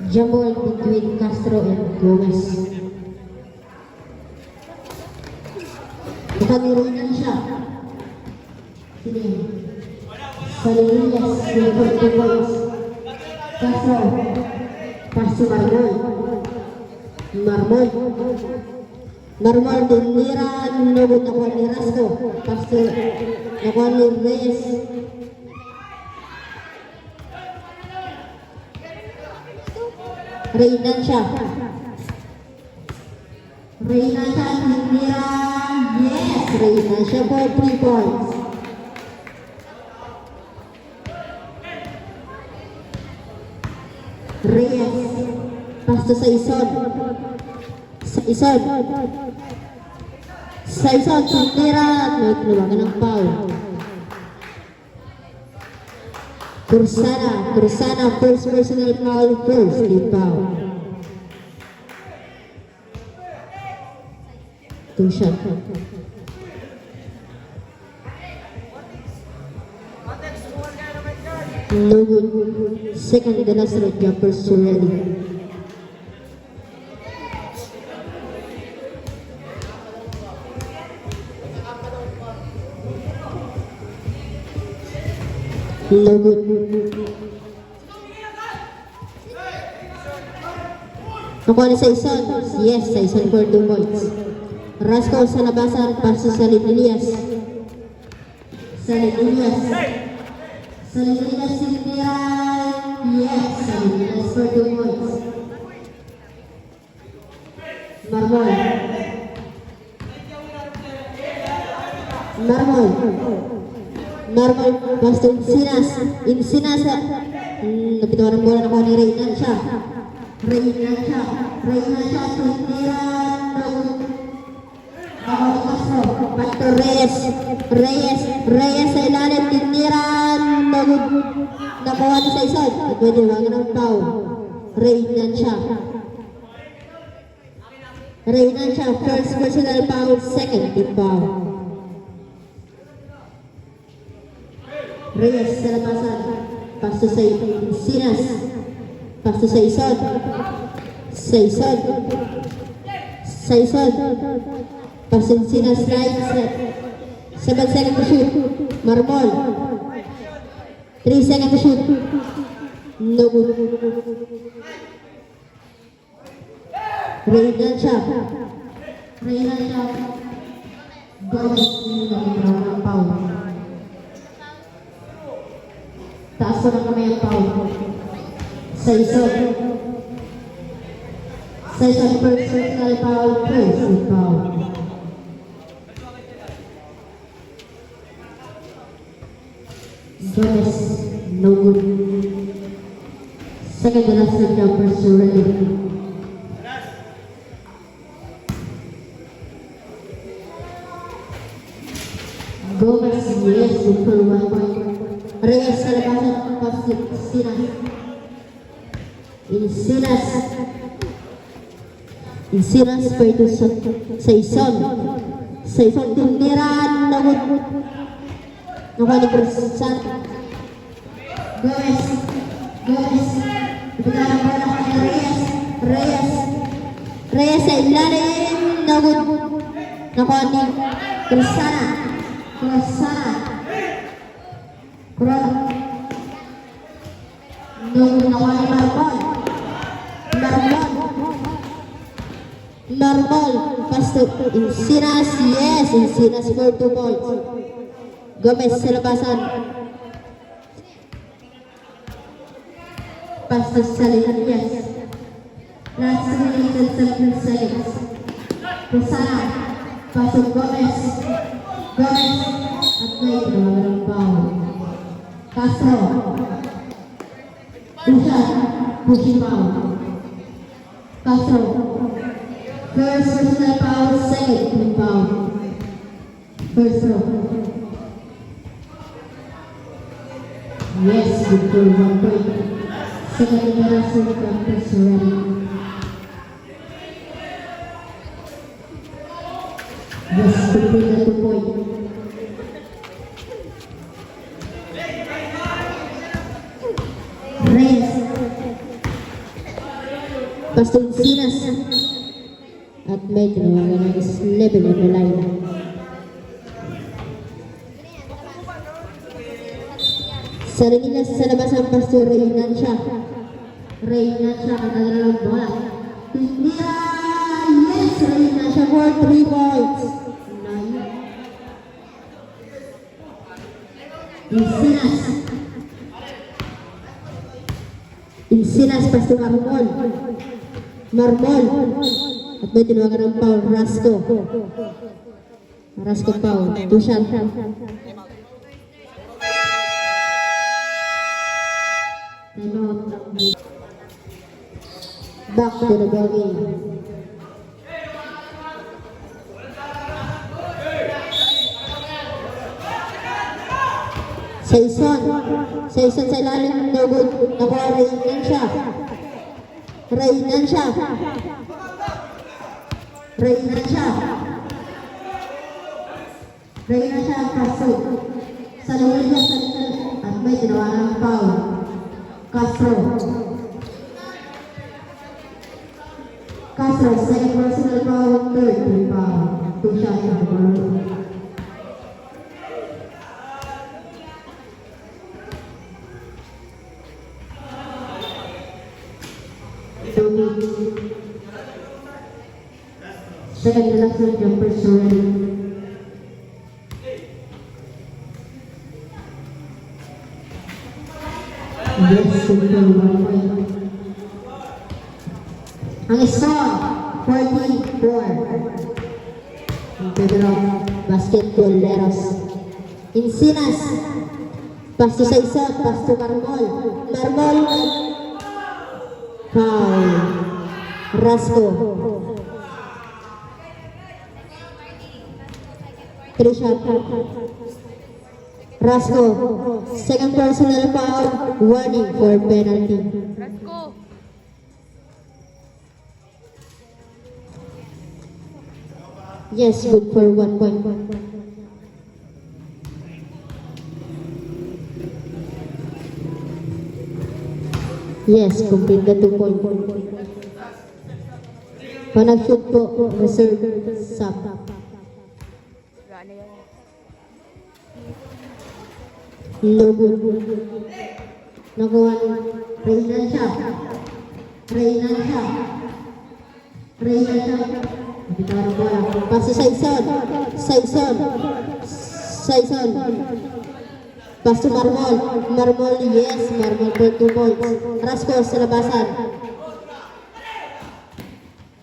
Jumble between Castro and Gomez. Nakamiroon na siya. Sino yun? Salilias, Wilford Tuboys. Castro. Pass to Marmol. Marmol din Mira, nunugod na kuha ni Rasco. Pass to nakuha ni Reyes. Reynansya, Mira. Yes, Reynansya for 3 points. Reyes, pass to Saison. Saison, Mira. May kluwagan ng foul. Kursana, first personal foul, first team foul. 2 shot. No good. Second, the last red jumpers ready. No good. Nakuha ni Saison. Yes, Saison for 2 points. Rasco sa labasan, pass to Salilias. Salilias sinitiran. Yes, Salilias for 2 points. Marmol, pass to Insinas. Napitaw ng bola, nakuha ni Reynansya. Sinitiran. Back to Reyes sa ilalim, tiniran. Nakuha ni Saison. Pwede wag ng foul. Reynansya, first personal foul, second team foul. Reyes sa labasan, pass to Insinas. Pass to Saison. Pass to Insinas, right set. 7 seconds to shoot. Marmol. 3 seconds to shoot. No good. Reynansya. Gomez. Ng foul. Taas ko na kami ang foul. Saison, first personal foul, first foul. Gomez, no good. Second to last red jumpers ready. Gomez, yes, for 1 point. Reyes sa labasan, pass to Insinas per to Saison. Tiniran. Nakuha ni Kursana. Gomez. Ibigay ang bola kay Reyes sa ilalim. Nakuha ni Kursana. Nakuha ni Marmol, pass to Insinas. Yes, Insinas for 2 points. Gomez sa labasan, pass to Salilias. Last 7 seconds. Kursana, pass to Gomez. At may ng foul. Castro. Pushing foul. Castro. First personal foul, second team foul. First row. Yes, good for 1 point. Second and last row, practice ready. Yes, good for the 2 point. Reyes. Pass to Encinas. At may tinawagan ng level of the line. Sa Reynas sa labas ang pass to Reynansya. Reynansya ang kanilang bola. Tindira! Yes! Reynansya for 3 points. Encinas. Encinas pass to Marmol. Marmol. At may tinawagan ng foul. Rasco. Rasco foul. Tushan. Back to the ball game. Saison sa ilalim, no good. Nakuha Reynansya. Reynansya ang paso. Sa luwalya sa likod. At may tinawagan ng foul. Castro, second personal foul, third foul. 2 shots on the ball. Second election jumper surrender. Yes, super 1 point. Ang score, 44. Ang Pedro, basketball leros. Encinas, pass to Saison, pass to Marmol. Marmol, foul. Rasco. 3 shot. Rasco, second personal foul, warning for penalty. Rasco. Yes, good for 1 point. Yes, complete the 2 point. Panag-shoot po, reserve, sub. Gana yan. No good. Nakuha Reynansya. Bitaro bola. Pass to Saison. Pass to Marmol. Yes. Marmol for 2 points. Rasco sa labasan.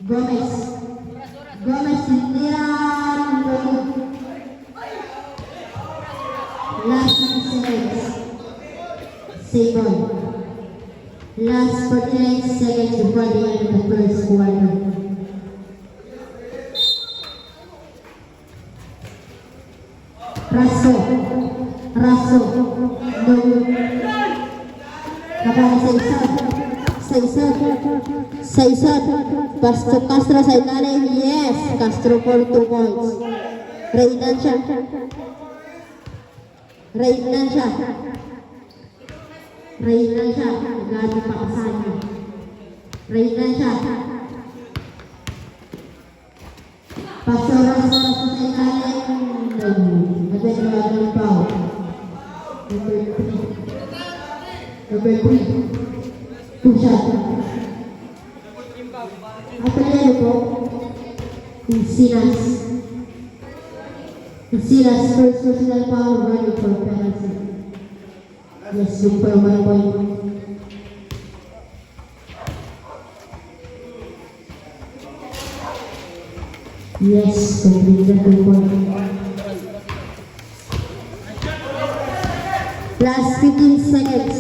Gomez. Last 6 seconds. Save on. Last 49 seconds before the end of the first quarter. Raso. No. Saison. Pass to Castro sa ilalim. Yes. Castro for 2 points. Reynansya. Gadi pa kasama. Reynansya. Pasora sa ilalim. Nagbabago ng foul. Number 3. 2 shot. Ang panalo po, Encinas, first personal foul, running for penalty. Yes, super 1 point. Yes, complete the 2 point. Last 15 seconds.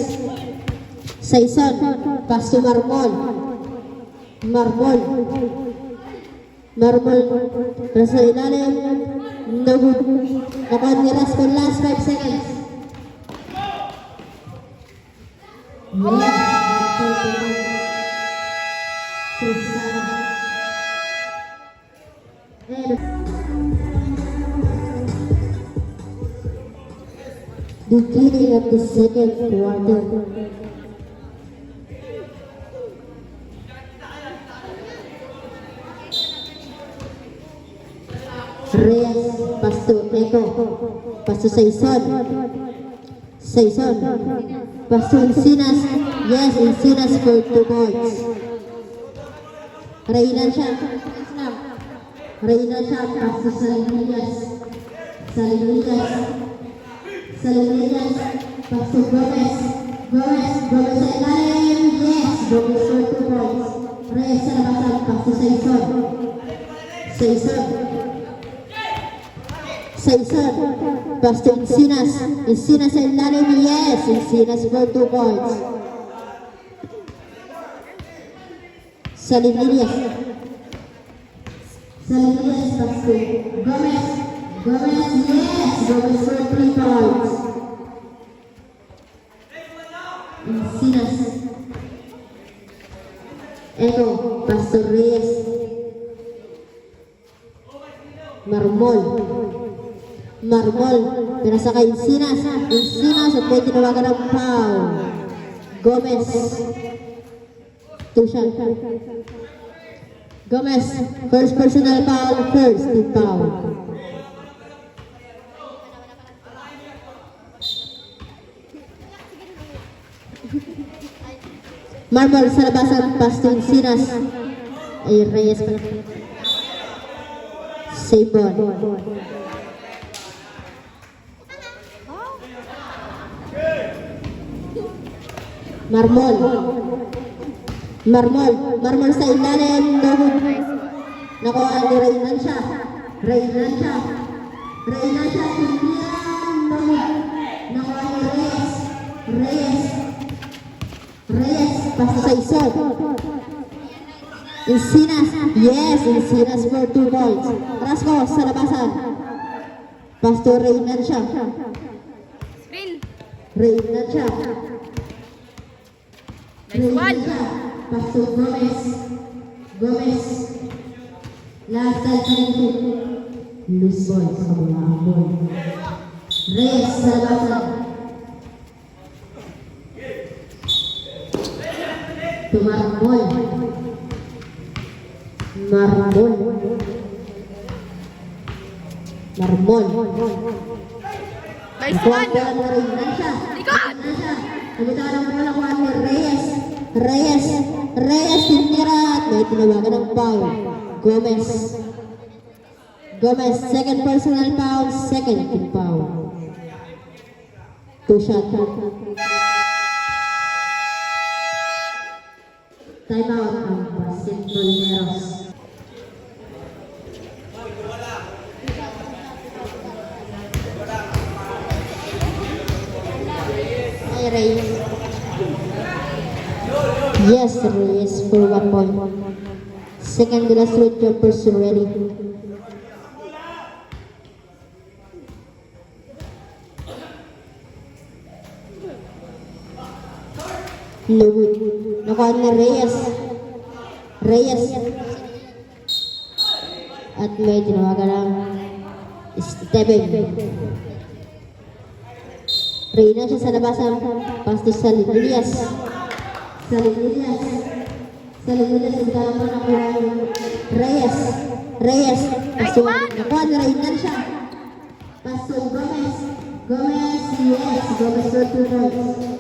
Saison, pass to Marmol. Nasa ilalim. No good. Nakuha ni Rasco, last 5 seconds. The beginning of the second quarter. Echo. Pass to Saison. Saison. Pass to Encinas. Yes, Encinas for 2 points. Reynan siya. Reynan siya. Pass to Salinias. Salinias. Salinias. Pass to Gomez. Gomez. Gomez sa ilalim. Yes. Gomez for 2 points. Reyes sa labasan. Pass to Saison. Saison. Saison. Pass to Encinas. Encinas sa ilalim. Yes. Encinas for 2 points. Salinias. Salinias. Pass to Gomez. Gomez. Yes. Gomez for 3 points. Encinas. Echo. Pass to Reyes. Marmol. Marmol. Pinasa kay Encinas. Encinas at may tinawagan ng foul. Gomez. Tushan. Gomez. First personal foul. First team foul. Marmol sa labasan. Pass to Encinas. Ay, Reyes pa. Save ball. Marmol. Marmol. Marmol sa ilalim. Nakuha ni Reynan siya. Reynan siya. Reynan siya. Nakuha ni Reyes. Reyes. Reyes. Pass sa Saison. Encinas. Yes. Encinas for 2 points. Rasco sa labasan. Pass to Reynan siya. Spin. Reynan siya. Nice one. Pass to Gomez. Gomez. Last time sa ito. Loose ball sa kabulang ball. Reyes sa labasan. To Marmol. Marmol. Marmol. Nice Nakuha one. bola ni Reynan siya. Likod. Nabitaw ng bola kuha ni Reyes. Reyes. Reyes tinira at may tinawagan ng foul. Gomez. Gomez. Second personal foul. Second team foul. 2 shot. Time out ang basketball Neros. Ay, Reyes. Yes, Reyes for 1 point. Second de la street jumpers ready. No good. Nakuha ni Reyes. Reyes. At may tinawagan ng Steven. Reyna siya sa labasan. Pass to Salinias. Salinias. Salinias. Ang tala mo nakuha yung Reyes. Reyes. Pass to nakuha ni Reyna siya. Pass to Gomez. Gomez. Yes. Gomez for 2 points.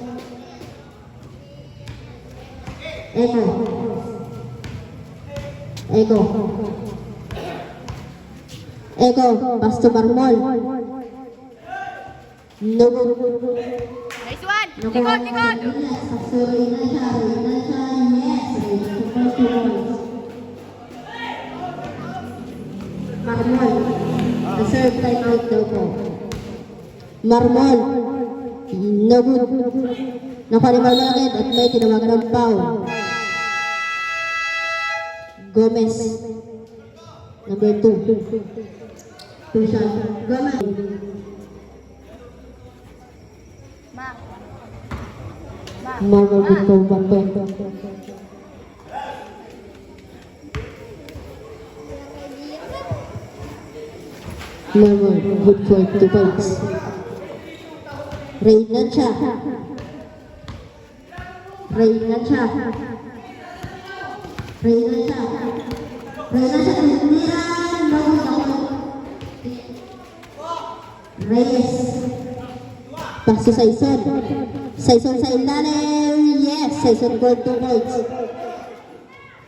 Echo. Echo. Echo. Pass to Marmol. No good. Nice one. Likod, likod. So, Reynan siya. Reynan siya. Yes. Reynan siya for 2 points. Marmol. Reserve time out daw po. Marmol. No good. Nakuha ni Marmol agad at may tinawagan ng foul. Gomez. Number 2. 2 shot. Gomez. Ma. Marmol good for 1 point. Marmol good for 2 points. Reynan siya. Reynan siya. Reynan siya. Reynan siya. Tinira. Reyes. Pass to Saison. Saison sa ilalim. Yes, Saison goal 2 points.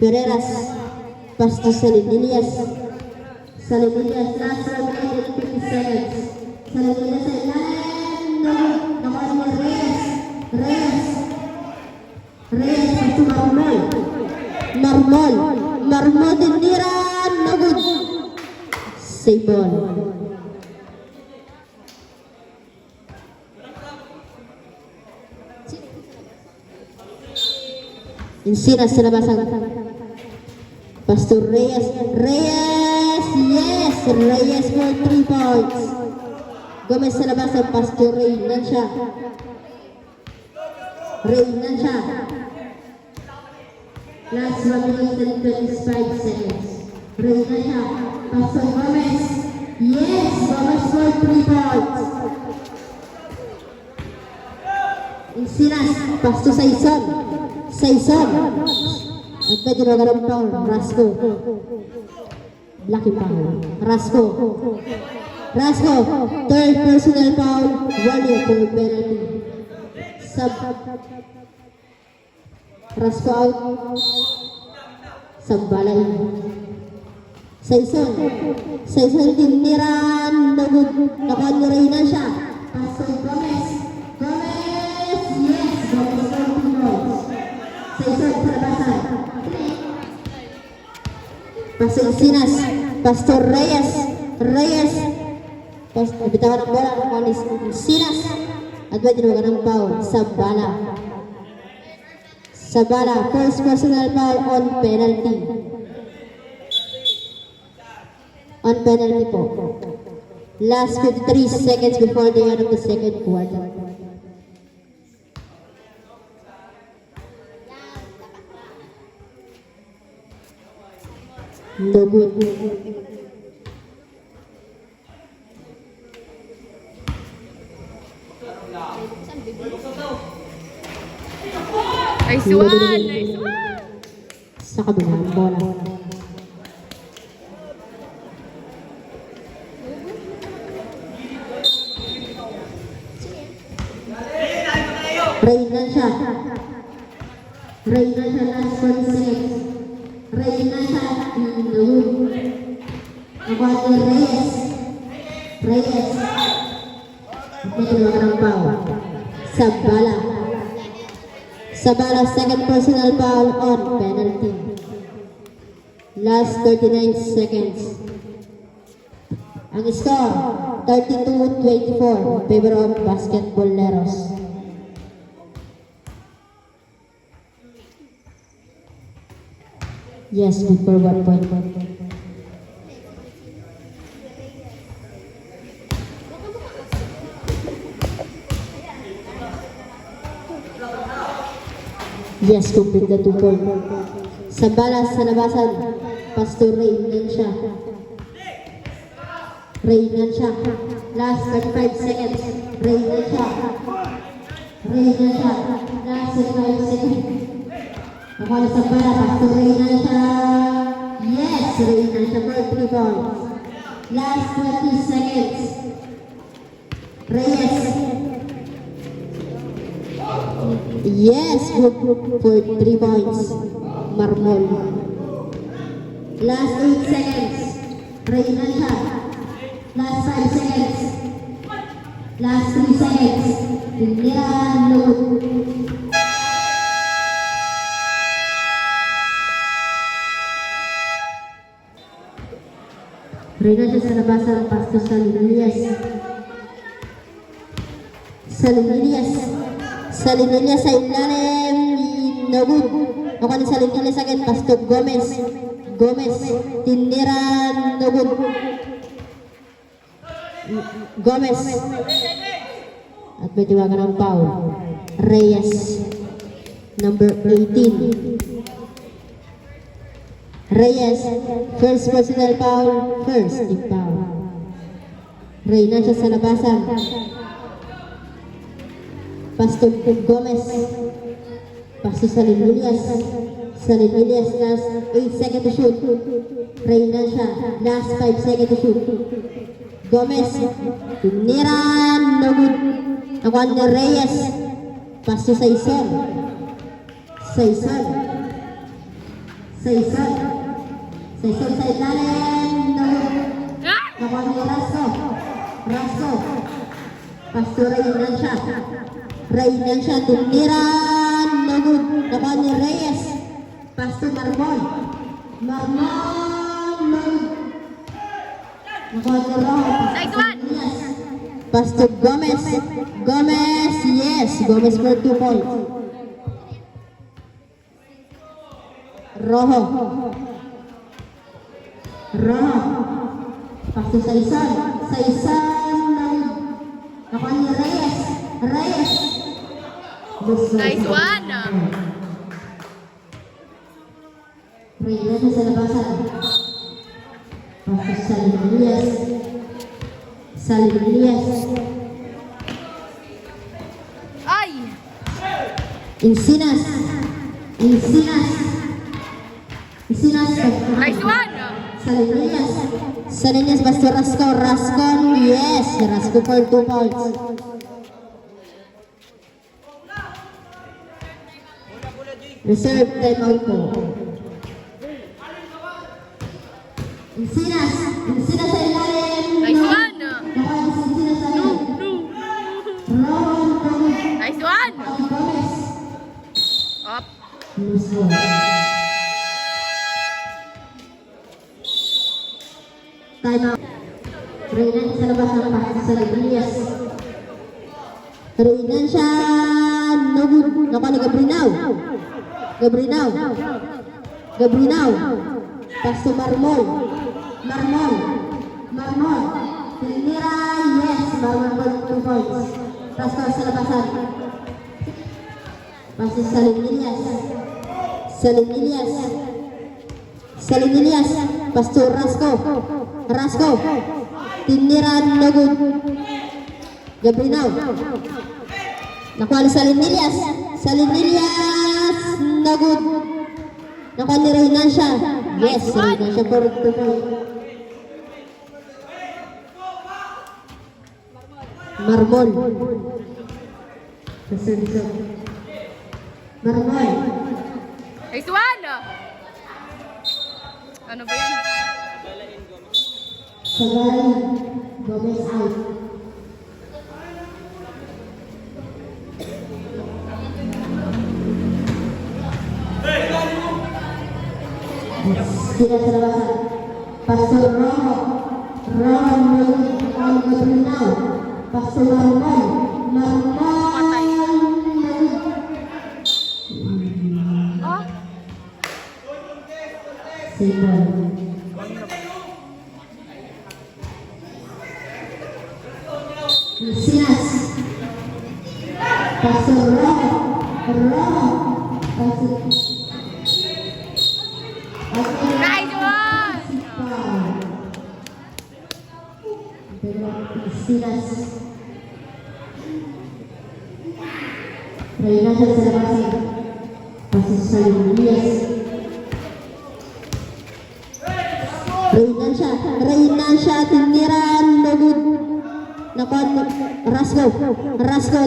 Pereras. Pass to Salinilias. Salinilias, last from 50 seconds. Salinilias sa ilalim. Nakuha ni Reyes. Reyes, pass to Marmol. Marmol tindiran. No good. Save ball. Encinas sa labasan. Pastor Reyes. Yes! Reyes for 3 points. Gomez sa labasan. Pastor Reynan siya. Last 1 minute and 25 seconds. Reynan siya. Pastor Gomez. Yes! Gomez for 3 points. Encinas. Pastor Saison. At medyo nagarang foul. Rasco. Lucky foul. Rasco. Third personal foul. Warning for penalty. Rasco out. Balay. Saison tiniran. Nakuha ni Reyna siya. Pastor Gomez. Yes! Gomez for 3 points. Saison sa labasan. Pastor Encinas. Pastor Reyes. Bitawan ng bola. Nakuha ni Encinas. At medyo nakuha ng foul. Sabala. First personal foul on penalty. Po. Last 53 seconds before the end of the second quarter. No good. Nice one! Sa kabilang bola. Reyna siya last 40 seconds. Reyna siya. Nakuha ni Reyes. Medyo nakarang foul. Sabala, second personal foul on penalty. Last 39 seconds. Ang score, 32-24 in favor of Basketballeros. Yes, before 1 point. Yes, complete the 2 point. Sabala sa labasan. Pastor Reynan siya. Last 35 seconds. Reynan siya. Last 35 seconds. Nakuha na Sabala. Pastor Reynan siya. Yes, Reynan siya for 3 points. Last 20 seconds. Reyes. Yes, for 3 points. Marmol. Last 8 seconds. Reynan siya. Last 5 seconds. Last 3 seconds. Tindiran, load. Reynan siya sa labasan. Pastor Salinilias. Salinilias sa ilalim. No good. Nakuha ni Salinilias again. Pastor Gomez. Tindiran. No good. Gomez. At may tiwagan ng foul. Reyes. Number 18. Reyes. First personal foul. First team foul. Reyna siya sa labasan. Pastor Gomez. Pastor Salinilias. Last 8 seconds to shoot. Reyna siya. Last 5 seconds to shoot. Gomez. Tiniran. No good. Nakuha ni Reyes. Pass to Saison. Saison sa ilalim. No good. Ah! Nakuha ni Raso. Pass to Reynansya. Tiniran. No good. Nakuha ni Reyes. Pass to Marmol. No good. Nakuha ni Rojo. Nice one. Pass to Gomez. Yes. Gomez for 2 points. Rojo. Pass to Saison. Nakuha ni Reyes. Nice one. Reyes sa labasan. Pass to Salim Elias. Ay! Encinas. Nice one. Salinias pass to Rasco. Yes. Rasco for 2 points. Reserve timeout po. Encinas sa ilalim. Nice one. Nakuha si Encinas sa ilalim. Ron. Nice one. Gomez. Up. Loose ball. Timeout. Reynan sa labas ng pass sa Elias. Reynan siya. No good. Nakuha ni Gabrinaw. Pass to Marmol. Tinira. Yes. Marmol for 2 points. Pass to sa labasan. Pass to Salim Elias. Pass to Rasco. Tinira. No good. Gabrinaw. Nakuha ni Salim Elias. No good. Nakuha ni Reynansya. Yes, Reynansya for 2 points. Marmol. Nice one. Ano ba yan? Sabay. Gomez out. Tidak terlalu. Pastor Romo. Gabrinaw. Pastor Marmol. Oh? Sibol. Encinas. Pastor Romo. Nice one. Encinas. Reynansya sa labasan. Pass to Salim Elias. Reynansya. Tiniran. No good. Nakuha ni Rasco.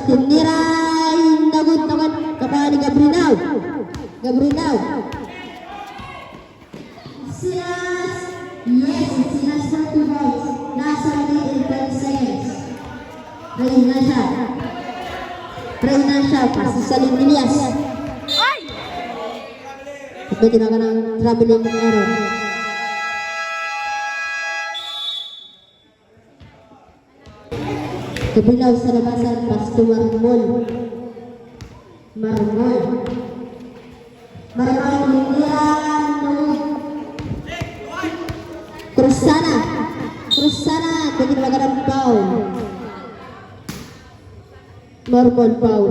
Tiniran. No good. Nakuha ni Gabrinaw. Encinas. Yes. Encinas for 2 points. Nasa 20 seconds. Reynansya. Pass to Salim Elias. Ay! Ito tinaga ng traveling error. Gabrinaw sa labasan. Pass to Marmol. Krusana. Pwede na magandang foul. Marmol foul.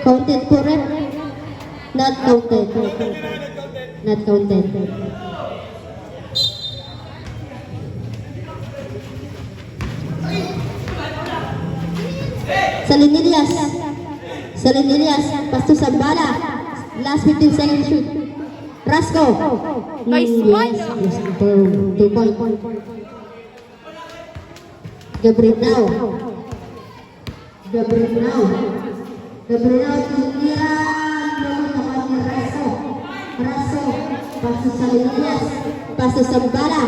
Counted po rin? Not counted. Salim Elias. Pass to Zambala. Last 15 seconds shoot. Rasco. Nice one. Yes, 2 point. Gabriel now. Tiniran. Naman ni Rasco. Pasok sa Elias. Pasok sa Bala.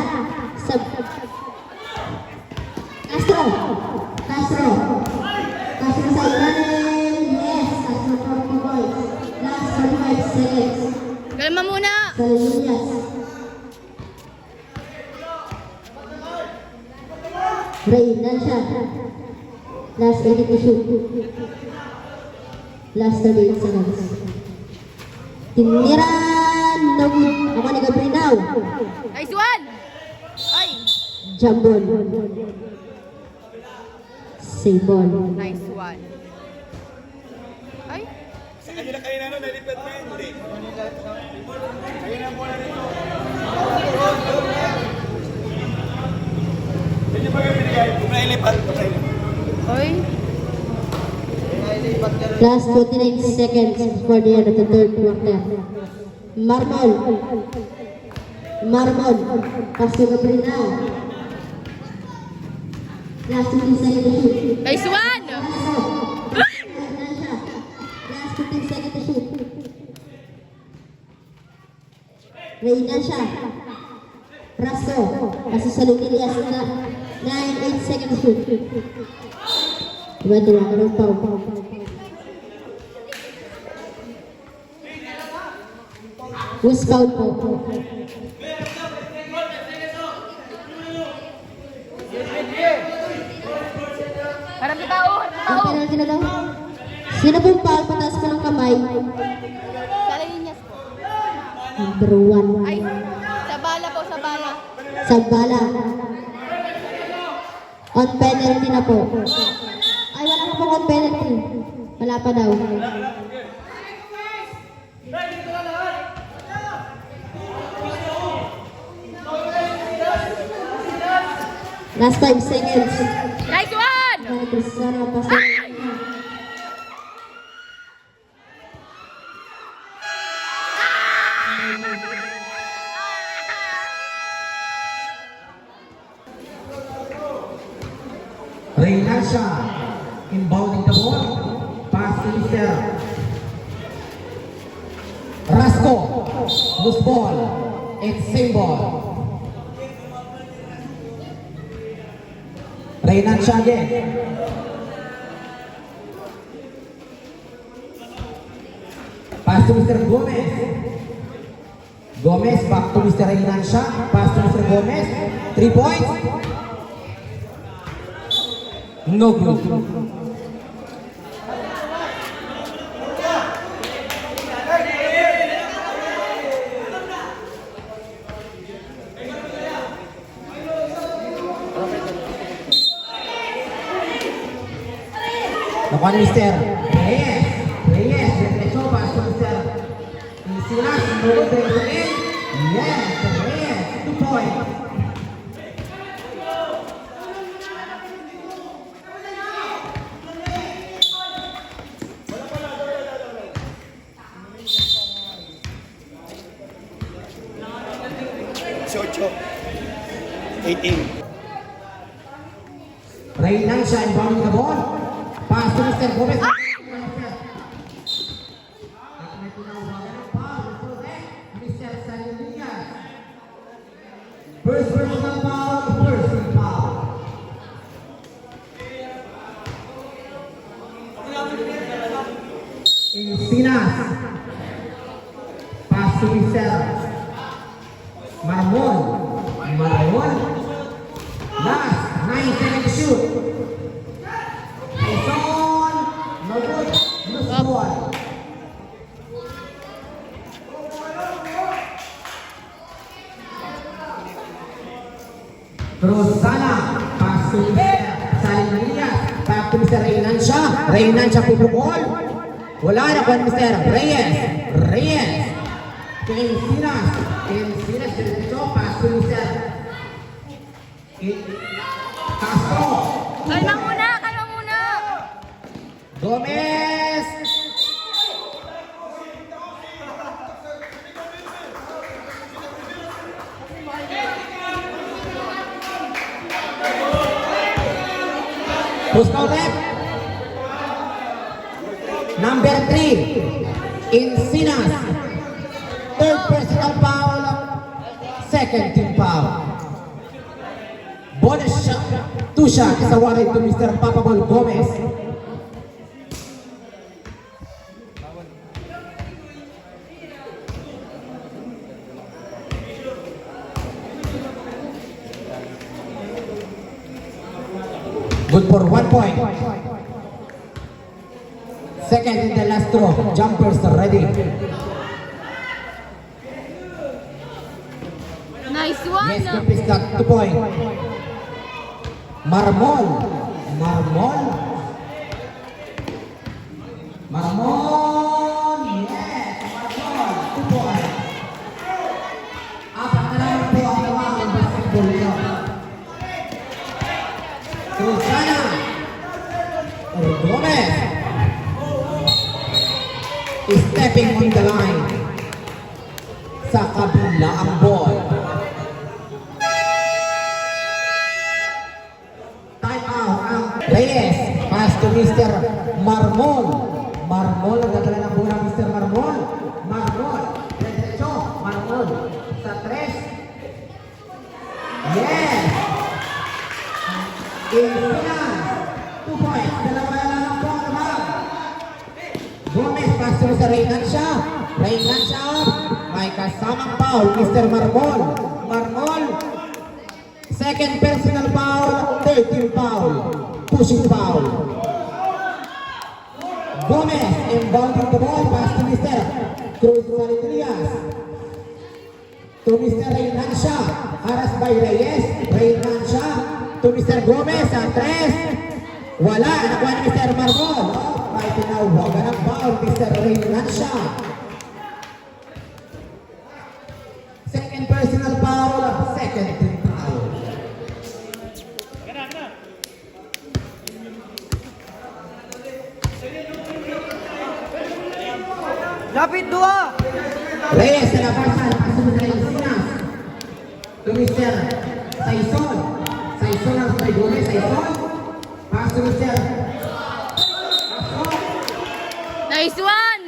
Castro sa ilalim. Yes, Castro 40 points. Last 45 seconds. Kalma muna. Sa Elias. Ray, siya. Last 80 to shoot. Last 38 seconds. Tiniran. Ako ni Gabriel now. Nice one. Ay. Jambon. Save ball. Nice one. Ay. Sa kanila kayo na nalipat mo yun, hindi. Kayo na muna rin. Hindi ba kayo binigay? Kung nailipat, Oy. Last 49 seconds before the end of the third quarter. Marmol. Pass to Gabriel now. Last 15 seconds to shoot. Nice one. Last 15 seconds to shoot. Reyna siya. Rasco. Kasi sa Elias na 9-8 seconds to shoot. Diba diba? Karong foul. Who's foul po? Harap na tao. Ang penalty na daw. Sino pong foul? Pataas pa ng kamay. Sa linyas po. Number 1. Ay. Sa bala po, sa bala. Sa bala. On penalty na po. Ay, wala pa pong on penalty. Wala pa daw. Last 5 seconds. Nice one. Sana pasok. Reynansha inbounding the ball. Pass to Mr. Rasco. Loose ball. It's same ball. Reynansha again. Pass to Mr. Gomez. Gomez back to Mr. Reynansha. Pass to Mr. Gomez. 3 points. No good. Lakuan Mr. Reyes. Diretso pass to Mr. Silas. Nulog diretso in. Yes, Reyes. 2 points. si 8. 18. Reynansha inbounding the ball. Pass to Mr. Gomez. First personal foul. Encinas. Pass to Mr. Marmol. Last 9 seconds to shoot. It's on. No good. Loose ball. Rosana. Pass to Mr. Salim Elias. Back to Mr. Reynansha po ball. Wala na kung Mr. Reyes. Encinas diretso. Pass to Mr. Castro. Kalma muna. Gomez. Who's correct? Number 3, Encinas. Third personal foul, second team foul. Bonus shot, 2 shots is awarded to Mr. Papabol Gomez. Good for 1 point. Second in the last throw. Jumpers ready. Nice one. Yes, Kupis got 2 points. Marmol. Marmol. Marmol. Yes, Marmol. 2 points. Apat na naman po ang tawagin basketball nito. Susana. Gomez. Stepping on the line. Sa kabila ang ball. Time out ang Reyes. Pass to Mr. Marmol. Marmol. Nagdadala ng bola Mr. Marmol. Marmol. Diretso. Marmol. Sa 3. Yes. Encinas. 2 points. Dalawa na lang po ang ball. Gomez, pass to Mr. Reynancia. Reynancia. May kasamang foul, Mr. Marmol. Marmol. Second personal foul, third team foul. Pushing foul. Gomez, inbounding the ball, pass to Mr. Cruz Valerias. To Mr. Reynancia. Haras by Reyes. Reynancia. To Mr. Gomez, sa 3. Wala, nakuha ni Mr. Marmol. May tinawagan ng foul, Mr. Reynancia. Second personal foul, second team foul. Lapit dua. Reyes sa labasan, pasok sa Encinas. To Mr. Saison. Saison ang by Gomez, Saison. Pass to Mr. Nice one.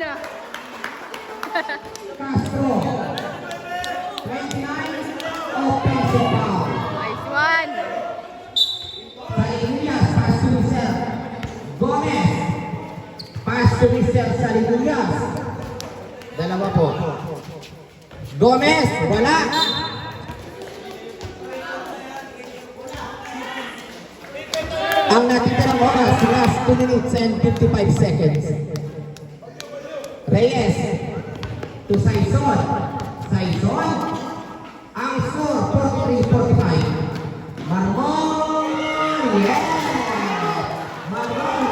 Castro. 29, offensive foul. Nice one. Salidullas, pass to Mr. Gomez. Pass to Mr. Salidullas. Dalawa po. Gomez, wala. Ang natitirang oras, last 2 minutes and 55 seconds. Reyes to Saison. Saison. Ang score, 43-45. Marmol. Yes. Marmol.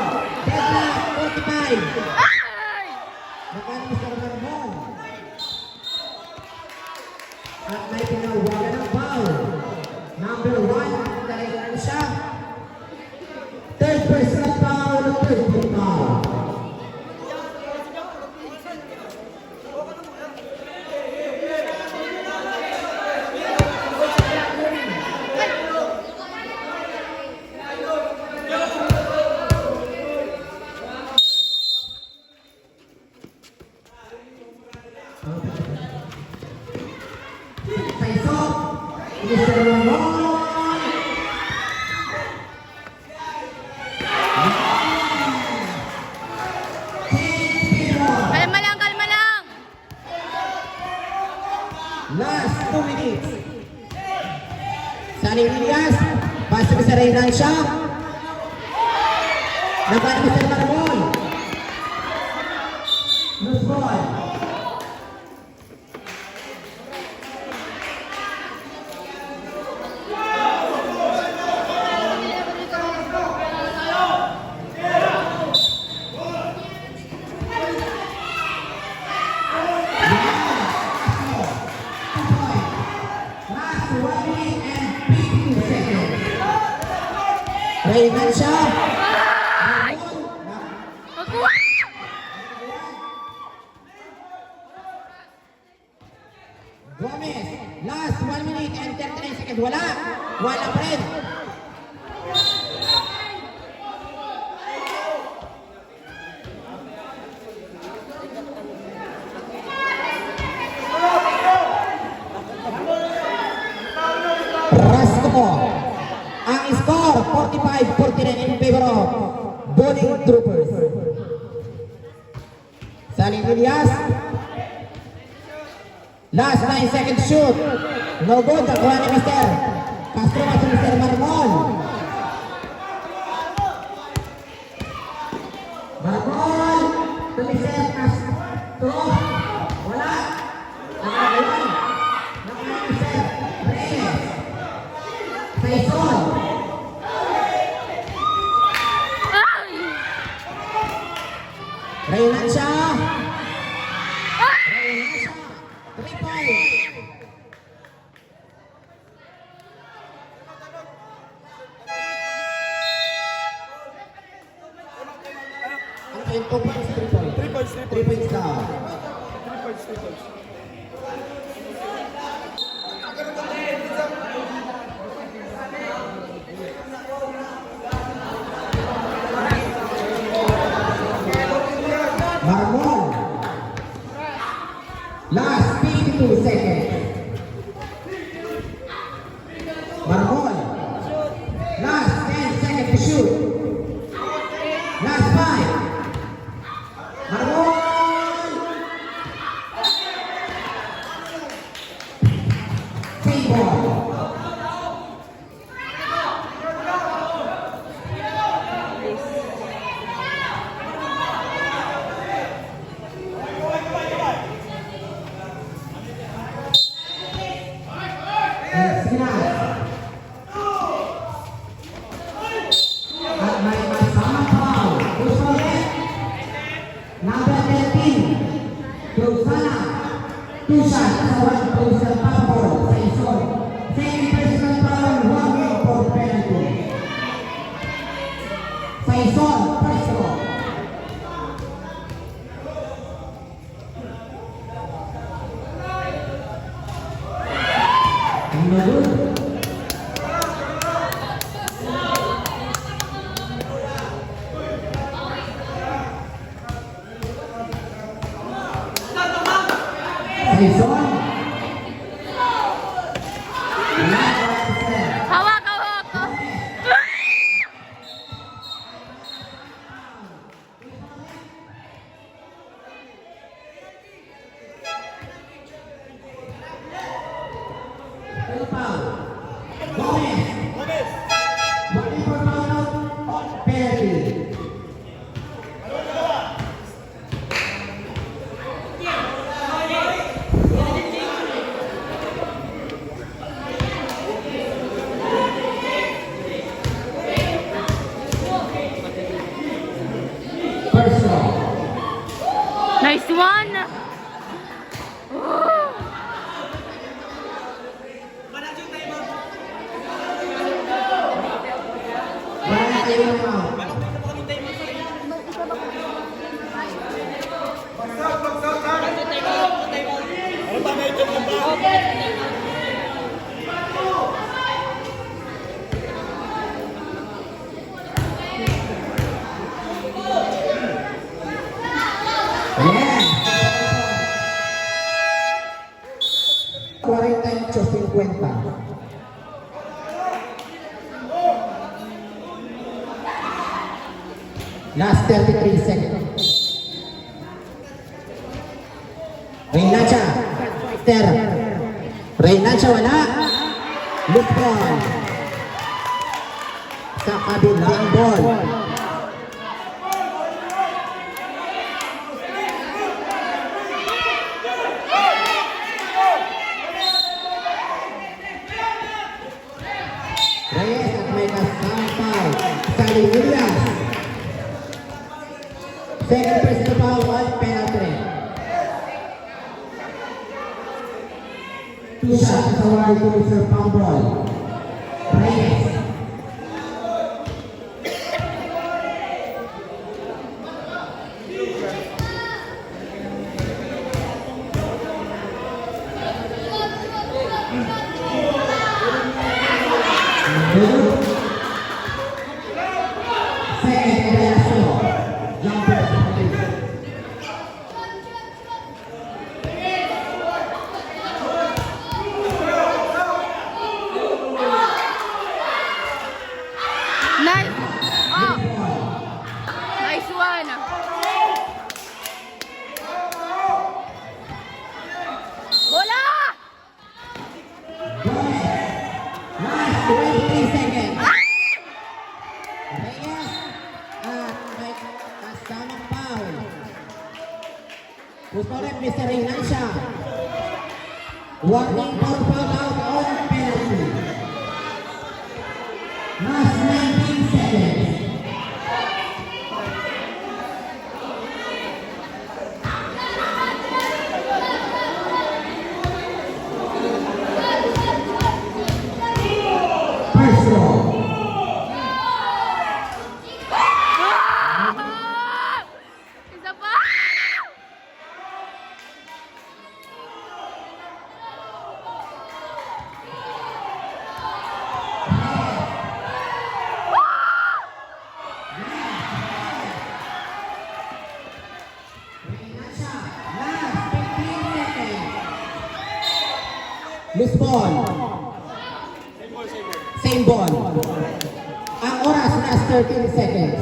Deadlock, 45. Ay! Nakan Mr. Marmol. At may pinawagan ng foul. Number 1, talagang siya. Third personal foul, third team foul. Saison, Mr. Marmol. Kalma lang, kalma lang. Last 2 minutes. Salidullas, pass to Mr. Reynancia. Nakuha ni Mr. Marmol. Loose ball. Last 1 minute and 15 seconds. Reynancia. Ay! Magkuha! Gomez, last 1 minute and 39 seconds. Wala. Wala pa rin. 45-49 in favor of Bowling Troopers. Saling Elias. Last 9 seconds shoot. No good. Nakuha ni Mr. Castro at si Mr. Marmol. Marmol to Mr. Castro. Wala. Nakuha ni Mr. Reyes. Saison. Reynan siya. Reynan siya. 3 points. Ano yung 2 points, 3 points? 3 points, 3 3 points daw. 3 points, 3 points. Marmol. Last 52 seconds. Marmol. Last 10 seconds to shoot. Last 5. Marmol. Same ball. Sige na. At may kasama foul. Who's for it? Number 13. Rosana. 2 shots. Kasawan po sa foul. Saison. Second personal foul. 1 win for penalty. Saison. First goal. No good. Saison. Hawak, hawak. Gomez. Gomez. One for foul out on penalty. First goal. Nice one. Wala tayo ng out. Ano ba may ito ba? Ayan. 48-50. Last 33 seconds. Reynacha. Ter. Reynacha wala. Look ball. Sa kabilang ball. Reyes at may kasama foul. Saling Williams. Second personal foul on penalty. 2 shots awarded to Mr. Pambol. Reyes. Second and last shot. Jumper. Mr. Reinancia. Warning for foul out on penalty. Last 19 seconds. First row. Isa pa! Last 15 seconds. Loose ball. Same ball. Ang oras, last 13 seconds.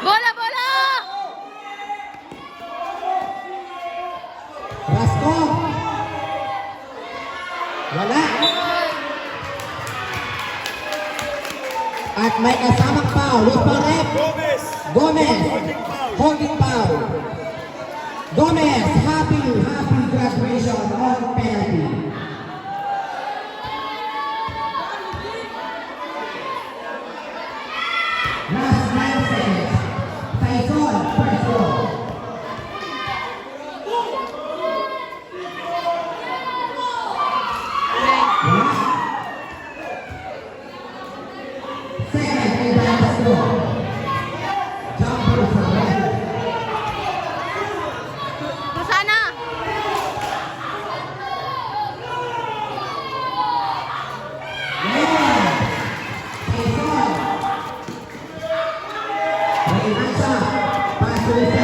Bola, bola! Rasco. Wala. At may kasamang foul. Loose ball rep. Gomez. Gomez. Holding foul. Gomez, happy graduation on penalty. Last 9 seconds. Tyson, first goal. Wala. Second, Ivan score. Jumper sa red. Masana! Reinancia, pass to the